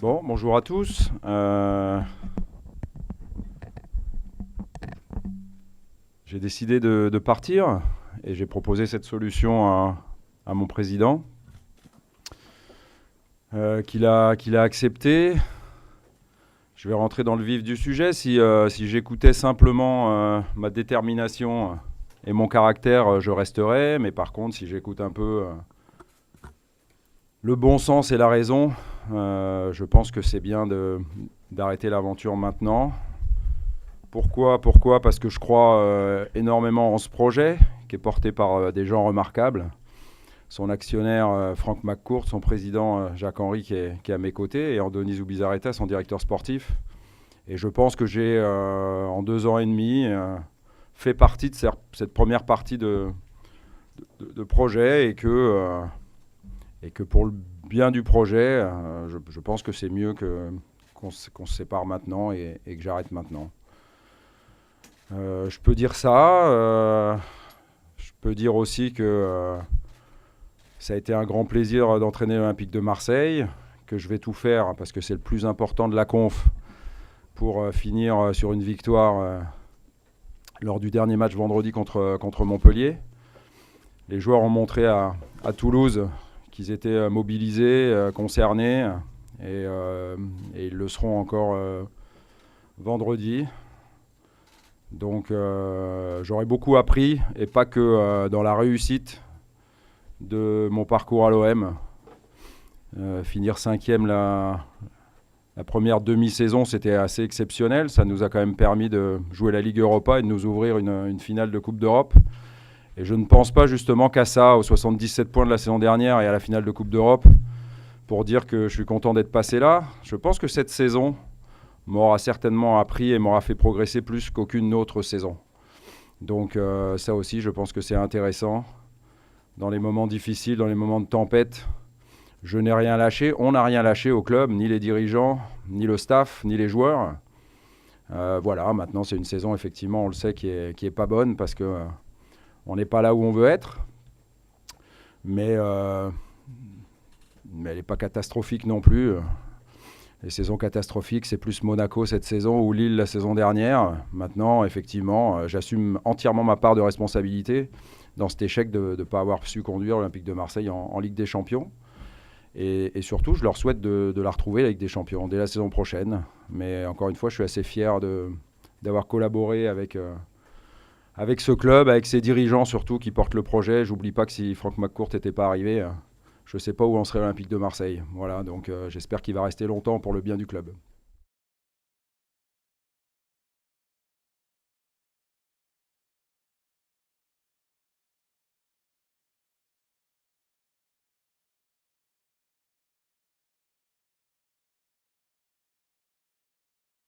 Bon, bonjour à tous. J'ai décidé de partir et j'ai proposé cette solution à mon président qu'il a accepté. Je vais rentrer dans le vif du sujet. Si j'écoutais simplement ma détermination et mon caractère, je resterais. Mais par contre, si j'écoute un peu le bon sens et la raison, je pense que c'est bien d'arrêter l'aventure maintenant. Pourquoi ? Parce que je crois énormément en ce projet qui est porté par des gens remarquables. Son actionnaire Franck McCourt, son président Jacques Henry qui est à mes côtés, et Andoni Zubizarreta, son directeur sportif. Et je pense que j'ai, en 2 ans et demi, fait partie de cette première partie de projet, et que pour le bien du projet, je pense que c'est mieux qu'on se sépare maintenant et que j'arrête maintenant. Je peux dire ça. Je peux dire aussi que ça a été un grand plaisir d'entraîner l'Olympique de Marseille, que je vais tout faire, parce que c'est le plus important de la conf, pour finir sur une victoire lors du dernier match vendredi contre Montpellier. Les joueurs ont montré à Toulouse qu'ils étaient mobilisés, concernés, et ils le seront encore vendredi. Donc j'aurais beaucoup appris, et pas que dans la réussite de mon parcours à l'OM. Finir 5e la première demi-saison, c'était assez exceptionnel. Ça nous a quand même permis de jouer la Ligue Europa et de nous ouvrir une finale de Coupe d'Europe. Et je ne pense pas justement qu'à ça, aux 77 points de la saison dernière et à la finale de Coupe d'Europe, pour dire que je suis content d'être passé là. Je pense que cette saison m'aura certainement appris et m'aura fait progresser plus qu'aucune autre saison. Donc ça aussi, je pense que c'est intéressant. Dans les moments difficiles, dans les moments de tempête, je n'ai rien lâché. On n'a rien lâché au club, ni les dirigeants, ni le staff, ni les joueurs. Voilà, maintenant c'est une saison, effectivement, on le sait, qui est pas bonne, parce que on n'est pas là où on veut être. Mais elle n'est pas catastrophique non plus. Les saisons catastrophiques, c'est plus Monaco cette saison ou Lille la saison dernière. Maintenant, effectivement, j'assume entièrement ma part de responsabilité dans cet échec de ne pas avoir su conduire l'Olympique de Marseille en Ligue des Champions. Et surtout, je leur souhaite de la retrouver, la Ligue des Champions, dès la saison prochaine. Mais encore une fois, je suis assez fier d'avoir collaboré avec ce club, avec ses dirigeants surtout, qui portent le projet. J'oublie pas que si Franck McCourt n'était pas arrivé, je ne sais pas où en serait l'Olympique de Marseille. Voilà, donc j'espère qu'il va rester longtemps pour le bien du club.